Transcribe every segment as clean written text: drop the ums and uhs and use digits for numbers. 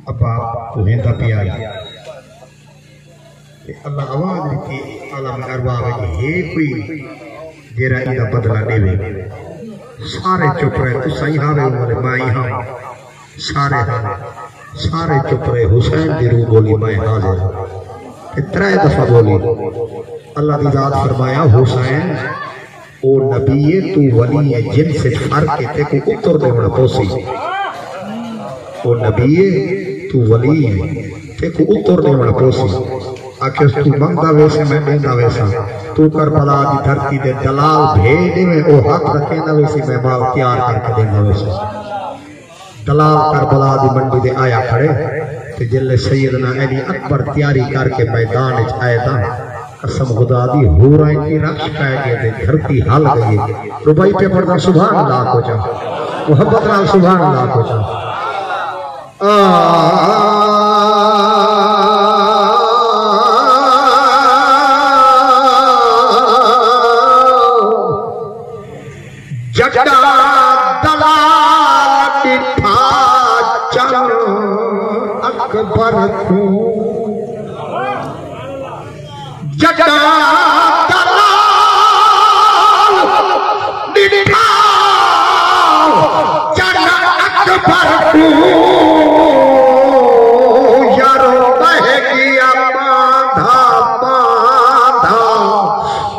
अब्बा तुहेंदा पिया अल्लाह आवाज की आलम अरवा में है कोई जेरा इदा बदला देवे सारे चुप रहे तू सही हावे बोले मैं हां सारे चुप रहे हुसैन दी रूह बोली मैं हाजिर इतना दफा बोली अल्लाह दी जात फरमाया हुसैन ओ नबी है तू वली है जिन से फर्क है ते को उत्तर देना पोसी ओ नबी है तू वली है ते को उत्तर देना पोसी आखिर तू मंगदा वैसे मैं देंदा वैसा तू करबला दी धरती दे दलाल भेज देवे ओ हाथ रखेंदा वैसे मैं माल तैयार करके देंदा वैसे दलाल करबला दी मंडी दे आया खड़े ते जिले सैयदना अली अकबर तैयारी करके मैदान विच आए ता कसम खुदा दी होरा की रक्ष पै गए ते धरती हल गई रुबाई पे पड़दा सुभान अल्लाह को जा मोहब्बत नाल सुभान अल्लाह को जा जड़ा दलाल दिठा चल अकबर को जड़ा दलाल दिठा चल अकबर को यारो बह गया बांधा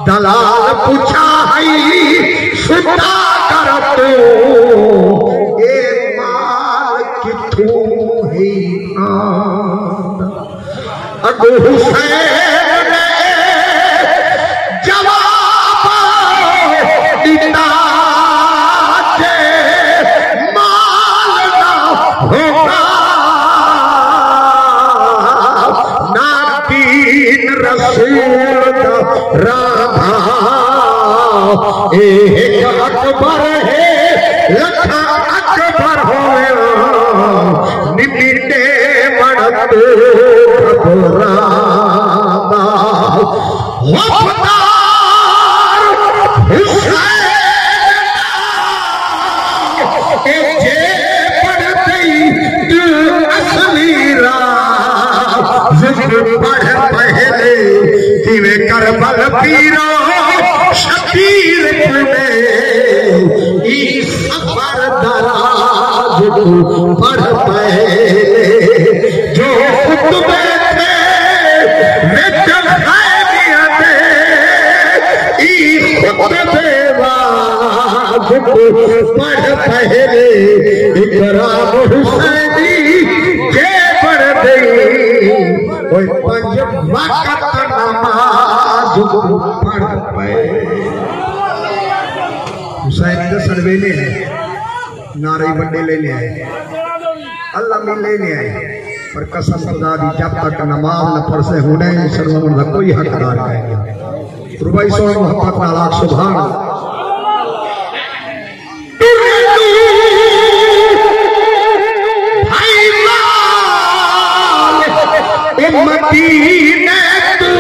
दलाल पूछा है सुता कर तू ए माल किथों है अगो हुसैन ने जवाब दिता जे माल ना होगा ना दीन रसूल का राधा एक अकबर है लखा अकबर होवे निमिटे मणत घबरादा वफादार हुसैन के जे पढ़ गई तू असली राह जिक्र पढ़ पहले दिवे करबल पीरो शबीर में ई सफर दराज पर पहले जो खुतबे थे मिटल खैमिया दे ई खुतबे वाज पर पहले इकराम हुसैनी के पढ़ गई ओए पंज वक्त नमाज पढ़ पहले हुसैन के सरवेले है नारे बड़े लेने आए अल्लाह में लेने आए पर कसम खुदा दी जब तक नमाज न पढ़ से होने शर्म का कोई हकदार नहीं रुबाई सो मोहब्बत नाल सुभान भाई मदीने तू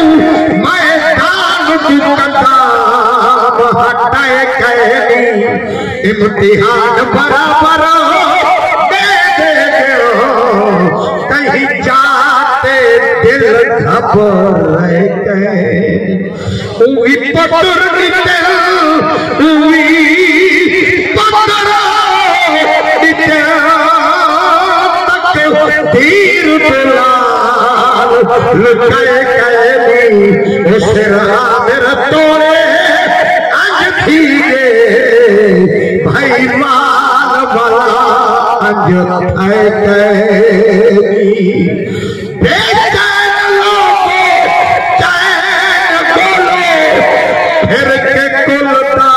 मैदान की कदम हटाए कहनी इम्तिहान बराबर दे कहीं जाते दिल घबराए कहनी पत्थर निकल पत्थर तीर लुटाए कहनी सिरा मेरा तोड़े अंज थी गे भाई माल वाला अंज थाए कहनी बेचैन लोगो चैन बोलो फिर के कुलता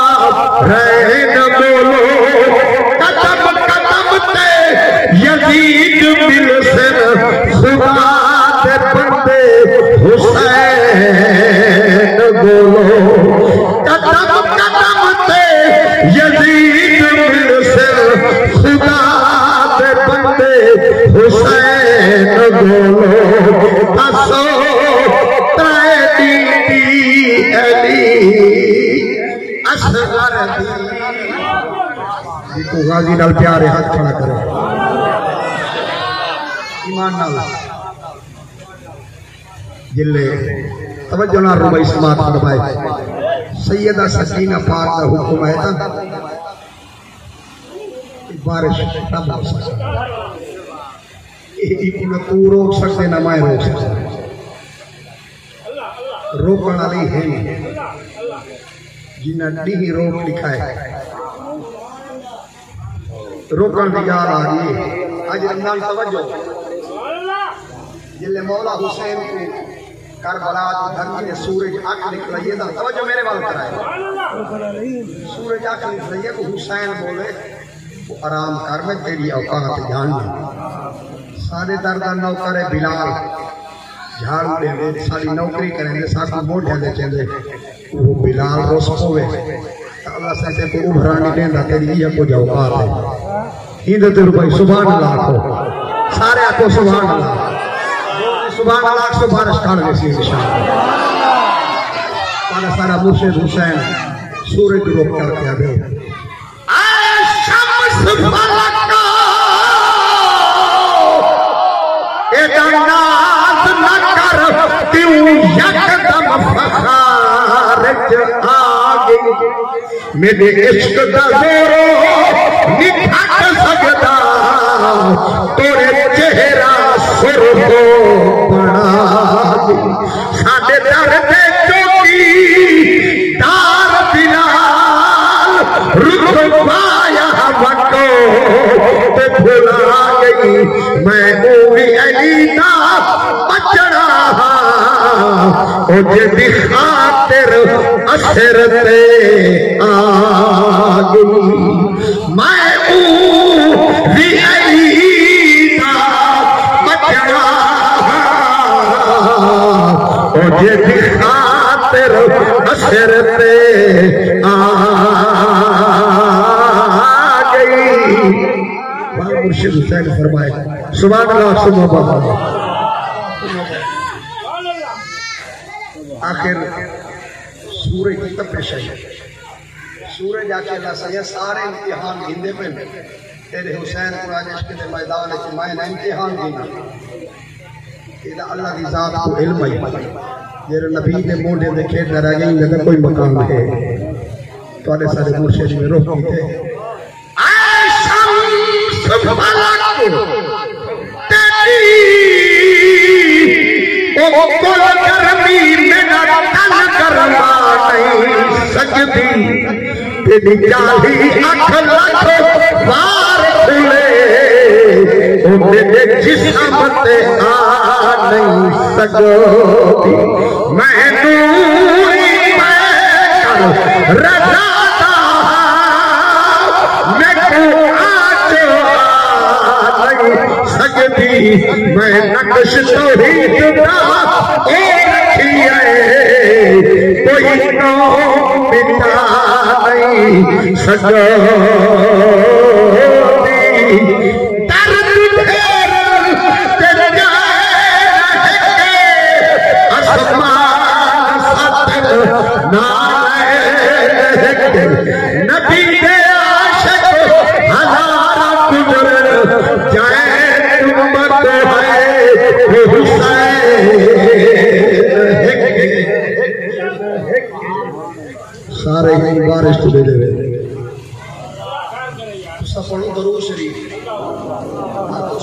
रहे न बोलो कदम कदम ते यजीद मिल सिर खुदा दे बंदे हुसैन बोलो कदम कदम ते यजीद मिल सिर खुदा दे बंदे हुसैन बोलो असो त्रै दी अली असगर दी गाजी नाल प्यारे हाथ खड़ा करो। ईमान नाल जिले तवज्जो ना रुबई समात फरमाए सैयदा सकीना पाक का हुक्म है ता बारिश तब हो सकती न तू रोक सकते न मैं रोक सकता रोकण वाली है जिन्हें डी रोक लिखा है रोकण की गाल आ गई आज रमजान तवज्जो जिले मौला हुसैन को करबला धरती में सूरज आंख निकल रही है ना तवज्जो मेरे वाल कराए सूरज आंख निकल रही है को हुसैन बोले वो आराम कर मैं तेरी औकात जान सारे दर्दा नौकर है बिलाल झाड़ू दे सारी नौकरी करेंगे साकू मोढ़े दे चले वो बिलाल रोस होवे अल्लाह से को उभरा नहीं देंदा तेरी ये को जो औकात है हिंद ते भाई सुभान अल्लाह को सारे को सुभान अल्लाह से बारिश कर देसी इंशाअल्लाह सारा मुर्शिद हुसैन सूरज रोक कर क्या दे शम्स फलका नाज न कर क्यों यकदम फखारत आ गई मेरे इश्क दा जोरो निठट सकदा तोरे चेहरा सुर हो बना साडे दर ते चौकी दार बिलाल रुतबाया वटो ते भुला गई मैं ओही अलीना बचड़ा ओ जेदी खातिर असर ते आ गई मैं ओही अलीना बचड़ा ओ जेदी खातिर असर ते आ मुर्शिद हुसैन फरमाए सुभान अल्लाह सुभान अल्लाह आखिर सूरज की तपिश है सूरज आके अल्लाह से सारे इम्तिहान गिनदे पे तेरे हुसैन को आज इश्क के मैदान में मैं ना इम्तिहान गिना इदा अल्लाह की जात को इल्म है जेरे नबी दे मोढे दे खेड रह गई लगा कोई मकाम है तोड़े सारे मुर्शिद में रोक कीते तेरी ओ कोल करमी मेरा तन करवा नहीं सकती तेरी जाली आँख लाखों बार खुले ओ मेरे जिस्म पे आ नहीं सकती मैं दूरी कर रजाता मैं सकती मैं नक्श तो ही जुदा ओ रखी है कोई नो मिटा नहीं सकती दर्द ढेर तेरे जाए आसमान सतर ना नबी के आशिक हजारों गुजर जाए सारे बारिश तो दे दे सफल दरूद शरीफ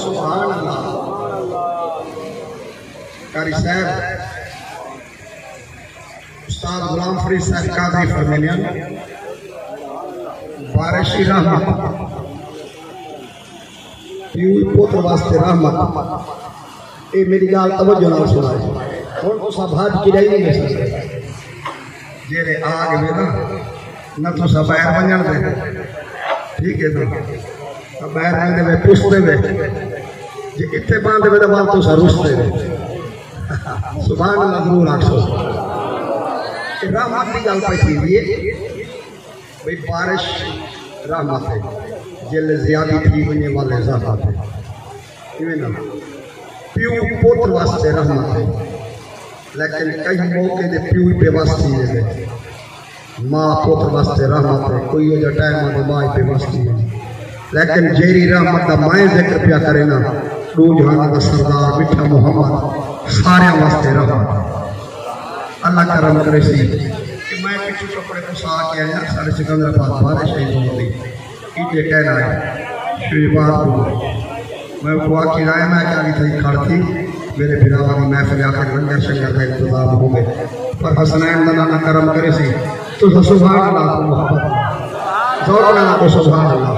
सुभान अल्लाह कारी साहब उस्ताद गुलाम फरीद साहब कादरी फरमाने बारिश की रहमत पुत्र वास्ते रहमत ए मेरी गाल तवज्जो नाल सुनाए हुण तुसा भाज की रही नहीं सकते जेरे आग में ना तुसा बाहर वंजण दे ठीक है ना बाहर रहंदे वे पुछते वे जे इत्थे बांधे वे तो बाल तुसा रुसते वे सुभान अल्लाह जरूर आखो रहमत की गल पे थी भाई बारिश रहमत है जिले ज्यादा थी वने वाले ज़ात है इवें ना प्यू पुत्र वास्ते रहमत है लेकिन कई मौके दे प्यू बेवस्ती है माँ पुत्र वास्ते रहमत है कोई जो टाइम में माँ बेवस्ती है लेकिन जेरी रहमत का मैं जिक्र पिया करे ना दो जहां का सरदार मिठा मोहम्मद सारे वास्ते रहमत अल्लाह करम करे सी कि मैं पिछू कपड़े को सा के आया सारे सिकंदराबाद बारिश आई होती इते कहना है श्री बात को मैं को किराए में क्या थी खड़ती मेरे बिरावा की महफिल आखिर लंगर शंगर का इंतजाम हो गए पर हसनैन दा अल्लाह करम करे सी तो सुभान अल्लाह मोहब्बत जोर लगा तो सुभान अल्लाह।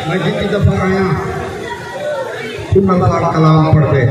मैं जितनी दफा आया कुन्नल पाक कलाम पढ़ दे